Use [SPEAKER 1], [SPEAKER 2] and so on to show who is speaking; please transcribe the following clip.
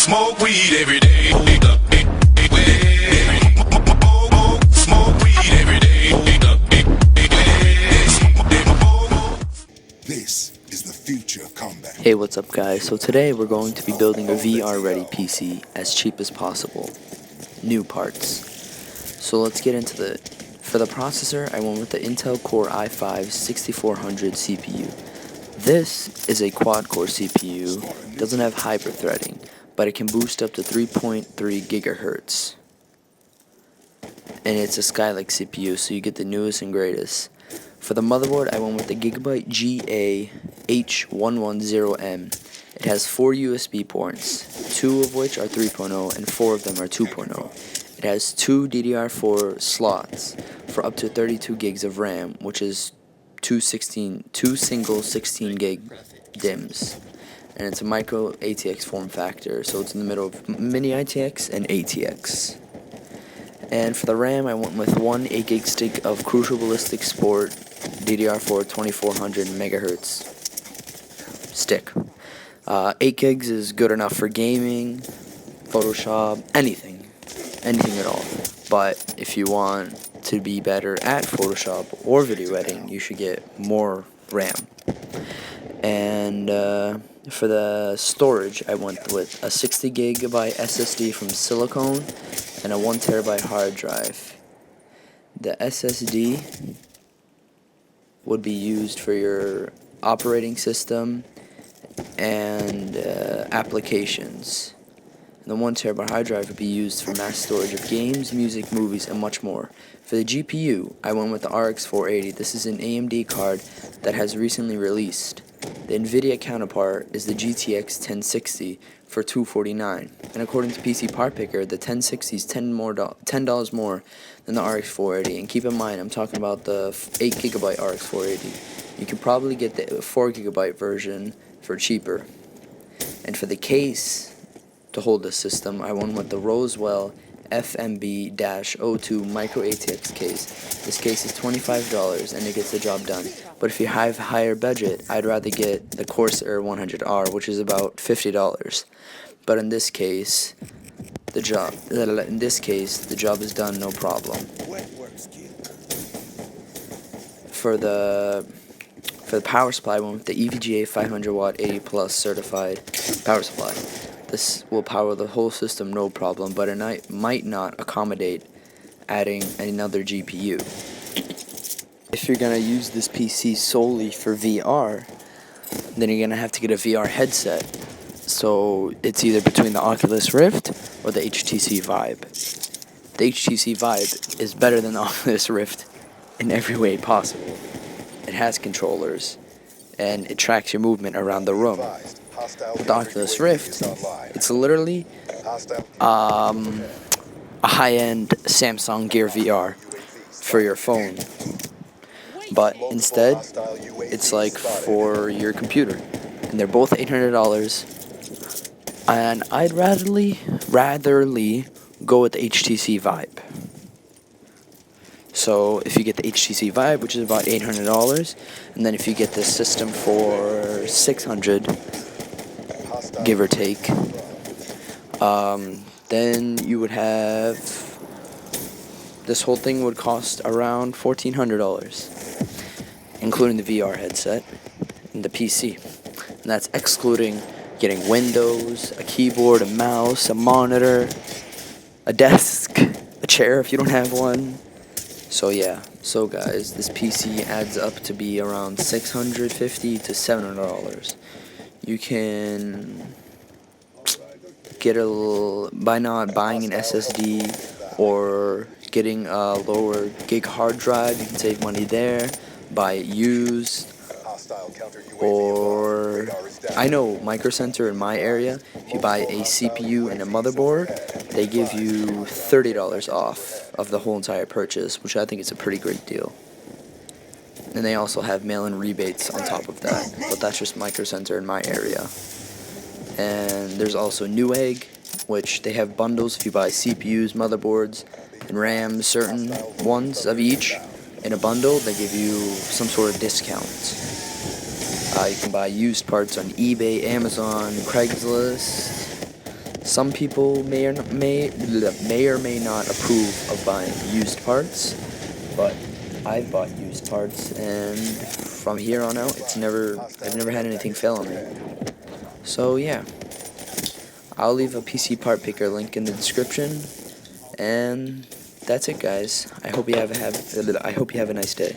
[SPEAKER 1] Smoke weed every day. Smoke weed every day.
[SPEAKER 2] This is the future of combat.
[SPEAKER 3] Hey, what's up guys? So today we're going to be building a VR ready PC as cheap as possible. New parts. So let's get into for the processor, I went with the Intel Core i5 6400 CPU. This is a quad-core CPU, doesn't have hyper-threading, but it can boost up to 3.3 gigahertz. And it's a Skylake CPU, so you get the newest and greatest. For the motherboard, I went with the Gigabyte GA-H110M. It has 4 USB ports, 2 of which are 3.0 and 4 of them are 2.0. It has 2 DDR4 slots for up to 32 gigs of RAM, which is two single 16 gig DIMMs. And it's a micro ATX form factor, so it's in the middle of mini ITX and ATX. And for the RAM, I went with one 8 gig stick of Crucial Ballistic Sport DDR4 2400 megahertz stick. 8 gigs is good enough for gaming, Photoshop, anything at all. But if you want to be better at Photoshop or video editing, you should get more RAM. And for the storage, I went with a 60 gigabyte SSD from Silicone and a 1 terabyte hard drive. The SSD would be used for your operating system and applications. And the 1 terabyte hard drive would be used for mass storage of games, music, movies, and much more. For the GPU, I went with the RX 480. This is an AMD card that has recently released. The NVIDIA counterpart is the GTX 1060 for $249. And according to PC Part Picker, the 1060 is $10 more than the RX 480. And keep in mind, I'm talking about the 8 gigabyte RX 480. You can probably get the 4 gigabyte version for cheaper. And for the case to hold the system, I went with the Roswell FMB-02 micro ATX case. This case is $25 and it gets the job done. But if you have a higher budget, I'd rather get the Corsair 100R, which is about $50. But in this case, the job is done, no problem. For the power supply, I went with the EVGA 500 watt 80 plus certified power supply. This will power the whole system no problem, but it might not accommodate adding another GPU. If you're going to use this PC solely for VR, then you're going to have to get a VR headset. So it's either between the Oculus Rift or the HTC Vive. The HTC Vive is better than the Oculus Rift in every way possible. It has controllers, and it tracks your movement around the room. With the Oculus Rift, it's literally a high-end Samsung Gear VR for your phone. But instead, it's like for your computer. And they're both $800. And I'd ratherly go with the HTC Vive. So if you get the HTC Vive, which is about $800, and then if you get this system for $600, give or take, then you would have, this whole thing would cost around $1,400, including the VR headset and the PC. And that's excluding getting Windows, a keyboard, a mouse, a monitor, a desk, a chair if you don't have one. So yeah, so guys, this PC adds up to be around $650 to $700. You can get by not buying an SSD or getting a lower gig hard drive, you can save money there. Buy it used. Or I know Micro Center in my area, if you buy a CPU and a motherboard, they give you $30 off of the whole entire purchase, which I think is a pretty great deal. And they also have mail-in rebates on top of that, but that's just Micro Center in my area. And there's also Newegg, which they have bundles if you buy CPUs, motherboards, and RAM, certain ones of each in a bundle. They give you some sort of discount. You can buy used parts on eBay, Amazon, Craigslist, Some people may or may not approve of buying used parts, but I've bought used parts, and from here on out, I've never had anything fail on me. So yeah, I'll leave a PC part picker link in the description, and that's it, guys. I hope you have a nice day.